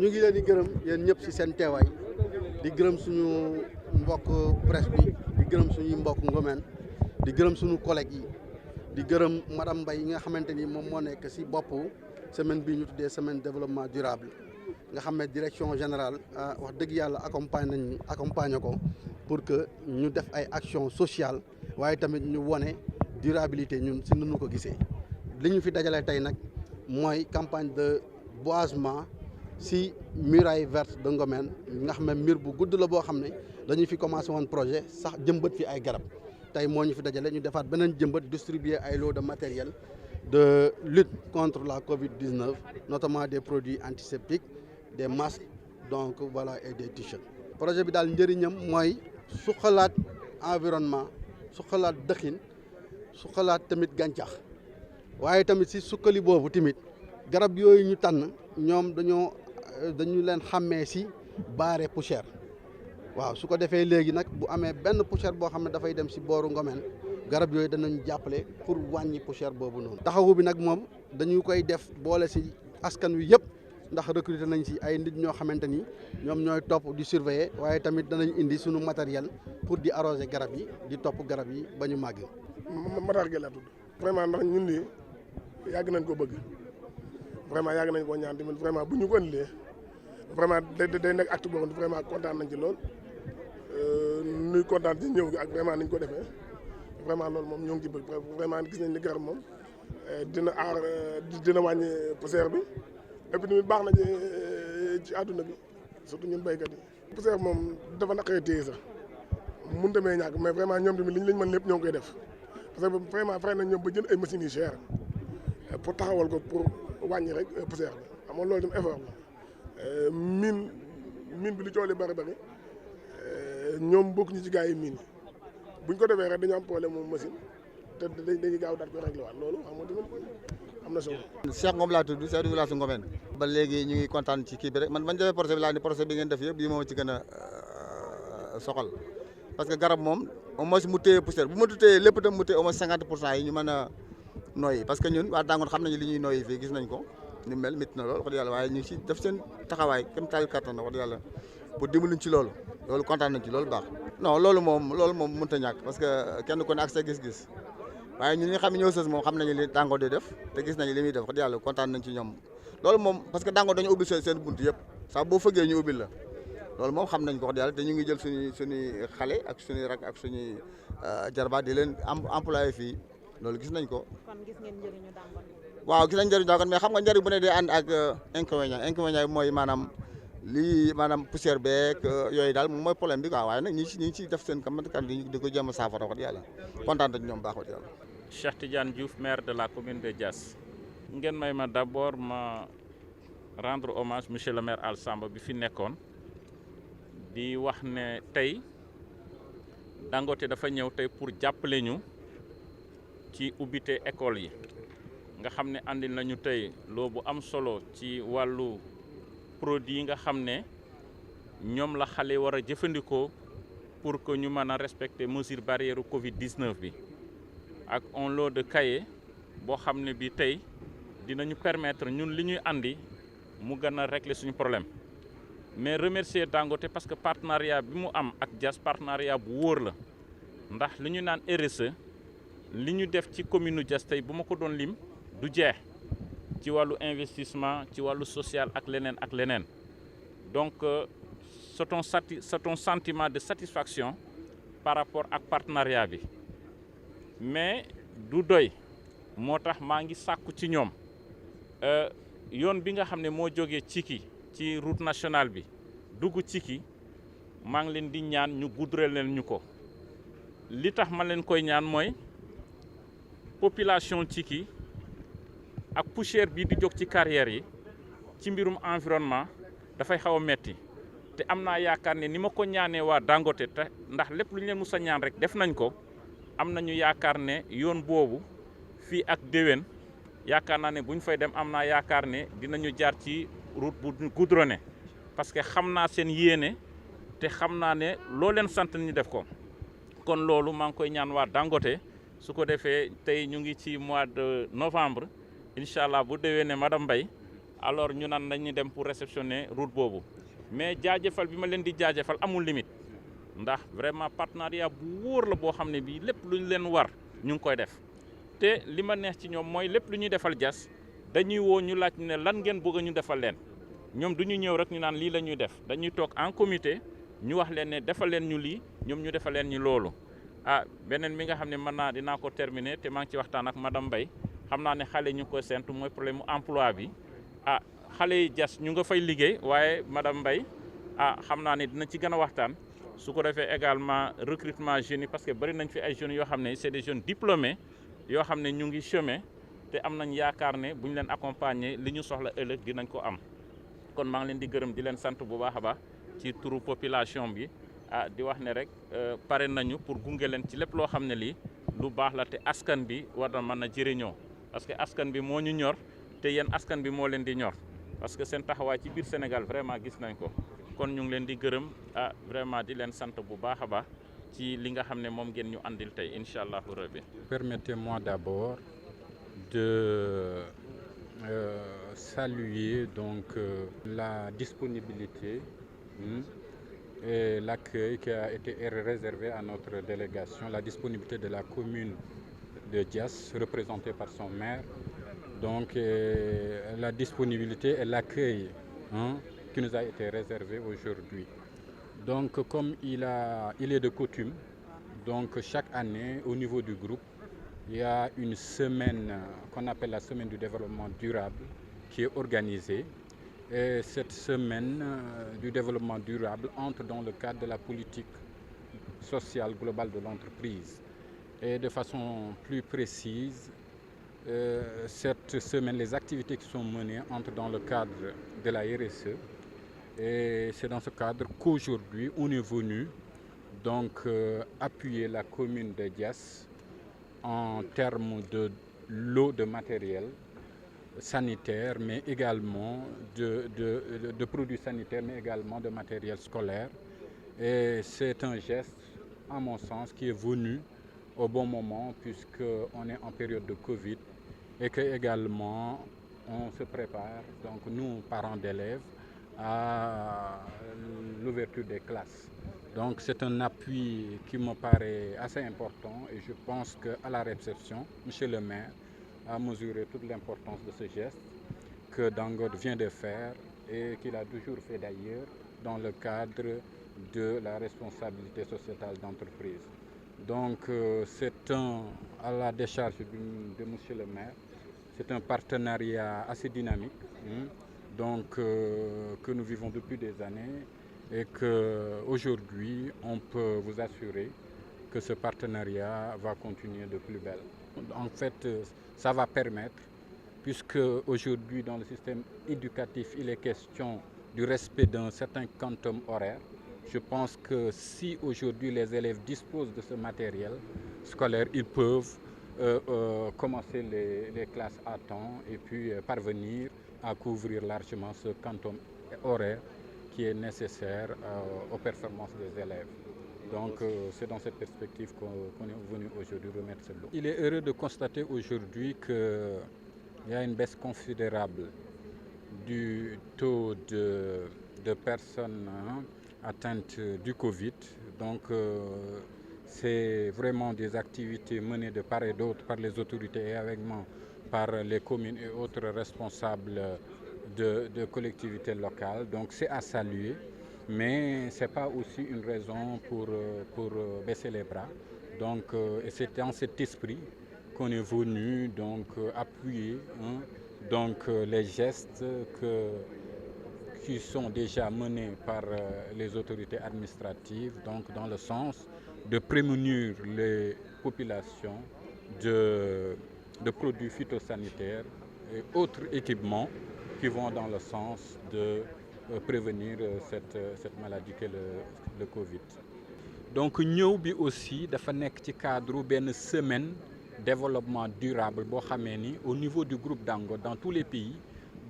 ñu ngi leen di gërëm yéen ñëpp ci seen teewaay di gërëm suñu mbokk presse bi di gërëm suñuy mbokk ngomeen di gërëm suñu collègues yi di gërëm madame Mbaye yi nga xamante ni moom moo nekk ci boppu semaine bii ñu tuddee semaine développement durable nga xam ne direction générale wax dëgg yàlla accompagner ko pour que ñu def ay action sociale waaye tamit ñu wone durabilité ñun ci nu ñu ko gisee li ñu fi dajalee tey nag mooy campagne de boisement ci muraille verte de Ngomen nga xam ne mur bu gudd la boo xam ne dañu fi commencé woon projet sax jëmbat fi ay garab tey moo ñu fi dajale ñu defaat beneen jëmbat distribuer ay lot de matériel de lutte contre la Covid-19 notamment des produits antiseptiques des masques donc voilà et des t-shirts. projet bi daal njëriñam mooy suqalaat environnement suqalaat dëxin suqalaat tamit gàncax waaye tamit ci sukkali boobu tamit garab yooyu ñu tànn ñoom dañu leen xàmmee ci baare poussière waaw su ko defee léegi nag bu amee benn poussière boo xam ne dafay dem ci booru Ngomen garab yooyu danañ jàppale pour wàññi poussière boobu noonu. taxawu bi nag moom dañu koy def boole ci askan wi yëpp ndax recruter nañ ci ay nit ñoo xamante ni ñoom ñooy topp di surveiller waaye tamit danañ indi sunu matériel pour di arroser garab yi di topp garab yi ba ñu màgg. Matar Gueye laa tudd vraiment ndax ñun lii yàgg nañ ko bëgg vraiment yàgg nañ koo ñaan tamit vraiment bu ñu ko indilee vraiment day nekk acte boobu vraiment kontaan nañ ci lool nuy kontaan ci ñëw gi ak vraiment niñ ko defee vraiment loolu moom ñoo ngi ci bëgg vraiment gis nañ ni garab moom dina wàññi poussière bi et puis tamit baax na ci àdduna bi surtout ñun béykat yi. poussière moom dafa naqaree téye sax mun demee ñàkk mais vraiment ñoom tamit liñ mën lépp ñoo ngi koy def parce que vraiment fexe nañ ñoom ba jënd ay machines yu cher pour taxawal ko pour wàññi rek poussière bi xam nga loolu tam effort la mine bi li coow li bari ñoom bokk ñu ci gars yi mine buñ ko defee rek dañu am problème moom machine te dañuy gaaw daal ko réglé waat loolu xam nga tamit am na solo. Cheikh Ngom laa tudd chef de village su Ngomen. ba léegi ñu ngi kontaan ci kii bi rek man bañ defee projet bi laa ni projet bi ngeen def yëpp bii moom ci gën a soxal parce que garab moom au moins mu téye poussière bu ma téyee lépp tam mu téye au moins 50% yi ñu mën a noyyi parce que ñun waa Dangote xam nañu li ñuy noyyi fii gis nañ ko ni mel métti na lool wax dëgg yàlla waaye ñu ngi si def seen taxawaay kem taal kattan wax dëgg yàlla pour dimbaluñ ci loolu kontaan nañ ci loolu baax. non loolu moom mënut a ñàkk parce que kenn ku ne ak sa gis-gis waaye ñun ñi xam ne ñoo sës moom xam nañu li Dangote di def te gis nañu li muy def wax dëgg yàlla kontaan nañ ci ñoom loolu moom parce que Dangote dañu ubbil seen bunt yëpp sax boo fëggee ñu ubbil la loolu moom xam nañ ko wax dëgg yàlla te ñu ngi jël suñuy xale ak suñuy rak ak suñuy jarbaat di leen employé fii loolu gis nañ ko. kon gis ngeen njëriñu Dangote. waaw gis nañ njëriñu Dangote mais xam nga njëriñ bu ne day ànd ak inconvénient bi mooy maanaam lii maanaam poussière beeg yooyu daal mooy problème bi quoi waaye nag ñi ngi ciy def seen kamatakan di ko jéem a saafara wax dëgg yàlla kontaan nañ ñoom baax wax dëgg yàlla. Cheikh Tidiane Diouf maire de la commune de Diass. ngeen may ma d'abord ma rendre hommage monsieur le maire Al Samba bi fi nekkoon di wax ne tey Dangote dafa ñëw tey pour jàppale ñu ci ubbite école yi nga xam ne andil nañu tey loo bu am solo ci wàllu produit yi nga xam ne ñoom la xale war a jëfandikoo pour que ñu mën a respecter mesure barrière Covid-19 bi ak un lot de cahier boo xam ne bi tey dinañu permettre ñun li ñuy andi mu gën a régler suñu problème mais remercier Dangote parce que partenariat bi mu am ak Diass partenariat bu wóor la ndax li ñu naan RSE li ñu def ci commune Diass tey bu ma ko doon lim du jeex ci wàllu investissement ci wàllu social ak leneen donc c'est un sentiment de satisfaction par rapport ak partenariat bi mais du doy moo tax maa ngi sàkku ci ñoom yoon bi nga xam ne moo jógee Cikki ci route nationale bi dugg Cikki maa ngi leen di ñaan ñu goudronner leen ñu ko li tax ma leen koy ñaan mooy population Cikki ak poussière bi di jóg ci carrière yi ci mbirum environnement dafay xaw a metti te am naa yaakaar ne ni ma ko ñaanee waa Dangote te ndax lépp lu ñu leen mus a ñaan rek def nañ ko am nañu yaakaar ne yoon boobu fii ak déwén yaakaar naa ne bu ñu fay dem am naa yaakaar ne dinañu jaar ci route bu goudronné parce que xam naa seen yéene te xam naa ne loo leen sant ñu def ko kon loolu maa ngi koy ñaan waa Dangote su ko defee tey ñu ngi ci mois de novembre incha allah bu déwénee madame Mbaye alors ñu naan dañuy dem pour réceptionner route boobu mais jaajëfal bi ma leen di jaajëfal amul limite ndax vraiment partenariat bu wóor la boo xam ne bii lépp lu ñu leen war ñu ngi koy def te li ma neex ci ñoom mooy lépp lu ñuy defal Diass dañuy woo ñu laaj ne lan ngeen bëgg ñu defal leen ñoom du ñu ñëw rek ñu naan lii la ñuy def dañuy toog en comité ñu wax leen ne defal leen ñu lii ñoom ñu defal leen ñu loolu beneen mi nga xam ne mën naa dinaa ko terminer te maa ngi ci waxtaan ak madame Mbaye xam naa ne xale ñu ngi koy séntu mooy problème mu emploi bi xale yi Diass ñu nga fay liggéey waaye madame Mbaye xam naa ne dina ci gën a waxtaan su ko defee également recrutement jeunes yi parce que bari nañ fi ay jeunes yoo xam ne c'est des jeunes diplômés yoo xam ne ñu ngi chômer te am nañ yaakaar ne bu ñu leen accompagner li ñu soxla ëllëg dinañ ko am kon maa ngi leen di gërëm di leen sant bu baax a baax ci turu population bi di wax ne rek pare nañu pour gunge leen ci lépp loo xam ne lii lu baax la te askan bi war na mën a jëriñoo parce que askan bi moo ñu ñor te yéen askan bi moo leen di ñor parce que seen taxawaay ci biir Sénégal vraiment gis nañ ko kon ñu ngi leen di gërëm vraiment di leen sant bu baax a baax ci li nga xam ne moom ngeen ñu andil tey incha allahu rabbi. Permettez-moi d'abord de saluer donc la disponibilité et l'accueil qui a été réservé à notre délégation, la disponibilité de la commune de Diass représentée par son maire, donc la disponibilité et l'accueil qui nous a été réservé aujourd'hui. Donc comme il est de coutume, donc chaque année au niveau du groupe, il y a une semaine qu'on appelle la semaine du développement durable qui est organisée. Et cette semaine du développement durable entre dans le cadre de la politique sociale globale de l'entreprise. Et de façon plus précise, cette semaine, les activités qui sont menées entrent dans le cadre de la RSE. Et c'est dans ce cadre qu'aujourd'hui, on est venu donc appuyer la commune de Diass en termes de lot de matériel sanitaire, mais également de produits sanitaires, mais également de matériel scolaire. Et c'est un geste, à mon sens, qui est venu au bon moment, puisqu'on est en période de Covid et que également on se prépare, donc nous, parents d'élèves, à l'ouverture des classes. Donc c'est un appui qui me paraît assez important et je pense qu'à la réception, M. le maire a mesuré toute l'importance de ce geste que Dangote vient de faire et qu'il a toujours fait d'ailleurs dans le cadre de la responsabilité sociétale d'entreprise. Donc c'est à la décharge de M. le maire, c'est un partenariat assez dynamique donc, que nous vivons depuis des années et qu'aujourd'hui on peut vous assurer que ce partenariat va continuer de plus belle. En fait, ça va permettre, puisque aujourd'hui dans le système éducatif, il est question du respect d'un certain quantum horaire. Je pense que si aujourd'hui les élèves disposent de ce matériel scolaire, ils peuvent commencer les classes à temps et puis parvenir à couvrir largement ce quantum horaire qui est nécessaire aux performances des élèves. Donc c'est dans cette perspective qu'on est venu aujourd'hui remettre ce lot. Il est heureux de constater aujourd'hui qu'il y a une baisse considérable du taux de personnes atteintes du Covid. Donc c'est vraiment des activités menées de part et d'autre par les autorités et également par les communes et autres responsables de collectivités locales. Donc c'est à saluer, mais ce n'est pas aussi une raison pour baisser les bras. Donc c'est dans cet esprit qu'on est venu donc, appuyer donc, les gestes qui sont déjà menés par les autorités administratives, donc dans le sens de prémunir les populations de produits phytosanitaires et autres équipements qui vont dans le sens de prévenir cette maladie qu'est le Covid. Donc ñëw bi aussi dafa nekk ci cadre benn semaine développement durable boo xamee ni au niveau du groupe Dangote dans tous les pays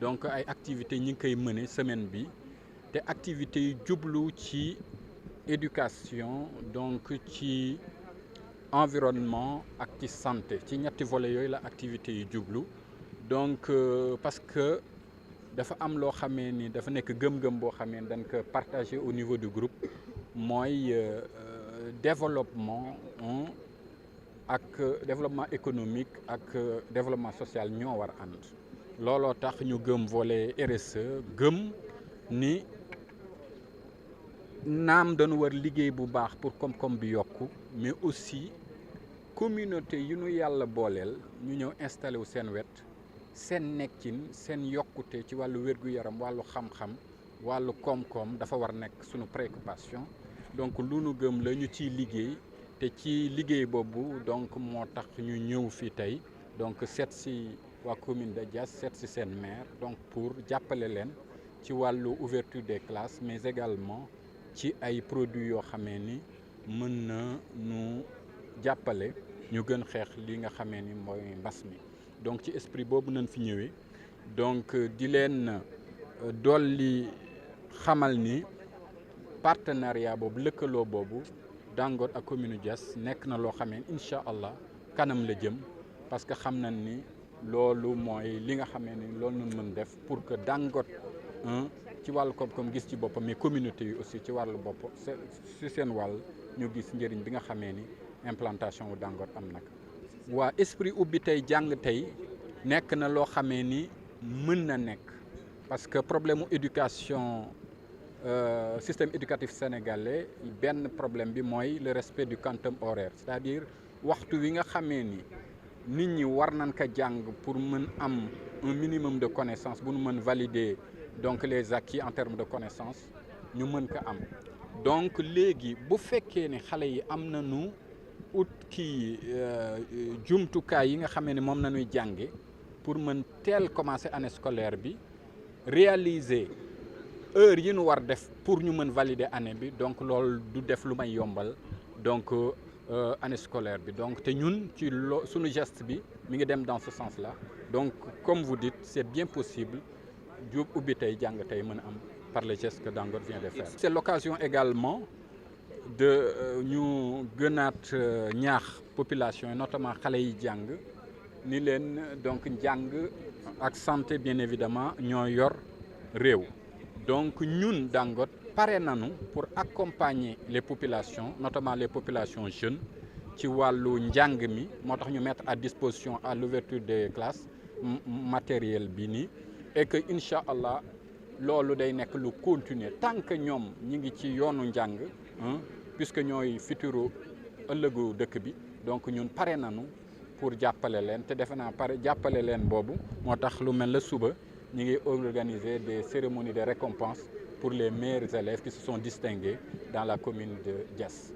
donc ay activités ñi ngi koy mener semaine bi te activités yu jublu ci éducation donc ci environnement ak ci santé ci ñetti volets yooyu la activité yu jublu donc parce que dafa am loo xamee ni dafa nekk gëm-gëm boo xamee ni dañ ko partagé au niveau du groupe mooy développement ak développement économique ak développement social ñoo war ànd looloo tax ñu gëm volet RSE gëm ni naam dañu war liggéey bu baax pour koom-koom bi yokku mais aussi communauté yi ñu yàlla booleel ñu ñëw installé wu seen wet seen nekkin seen yokkute ci wàllu wér-gu-yaram wàllu xam-xam wàllu koom-koom dafa war nekk suñu préoccupation donc lu nu gëm la ñu ciy liggéey te ci liggéey boobu donc moo tax ñu ñëw fii tey donc seet si waa commune de Diass seet si seen maire donc pour jàppale leen ci wàllu ouverture des classes mais également ci ay produits yoo xamee ni mën na nu jàppale ñu gën xeex li nga xamee ni mooy mbas mi donc ci esprit boobu nañ fi ñëwee donc di leen dolli xamal ni partenariat boobu lëkkaloo boobu Dangote ak commune Diass nekk na loo xamee ni incha allah kanam la jëm parce que xam nañ ni loolu mooy li nga xamee ni loolu nun mën def pour que Dangote ci wàllu koom-koom gis ci boppam mais communauté yi aussi ci wàllu bopp si seen wàll ñu gis njëriñ bi nga xamee ni implantation wu Dangote am nag waa esprit ubbi tey jàng tey nekk na loo xamee ni mën na nekk parce que problème mu éducation système éducatif sénégalais benn problème bi mooy le respect du quantum horaire c'est-à-dire waxtu wi nga xamee ni nit ñi war nañ ko jàng pour mën am un minimum de connaissance bu nu mën valider donc les acquis en termes de connaissance ñu mën ko am donc léegi bu fekkee ne xale yi am nañu ut kii jumtukaay yi nga xamee ne moom nañuy jànge pour mën teel commencer année scolaire bi réaliser heure yi nu war def pour ñu mën valider année bi donc loolu du def lu may yombal donc année scolaire bi donc te ñun ci suñu geste bi mi ngi dem dans ce sens là donc comme vous dites c'est bien possible jub ubbi tey jàng tey mën a am par le geste que Dangote vient de faire. C'est l'occasion également de ñu gënaat ñaax population yi notamment xale yi jàng ni leen donc njàng ak santé bien évidemment ñoo yor réew donc ñun Dangote pare nañu pour accompagner les populations notamment les populations jeunes ci wàllu njàng mi moo tax ñu mettre à disposition à l'ouverture des classes matériel bi nii et que incha allah loolu day nekk lu continuer tant que ñoom ñi ngi ci yoonu njàng puisque ñooy futuru ëllëgu dëkk bi donc ñun pare nañu pour jàppale leen te defe naa pare jàppale leen boobu moo tax lu mel la suba ñi ngi organiser des cérémonies de récompense pour les meilleurs élèves qui se sont distingués dans la commune de Diass.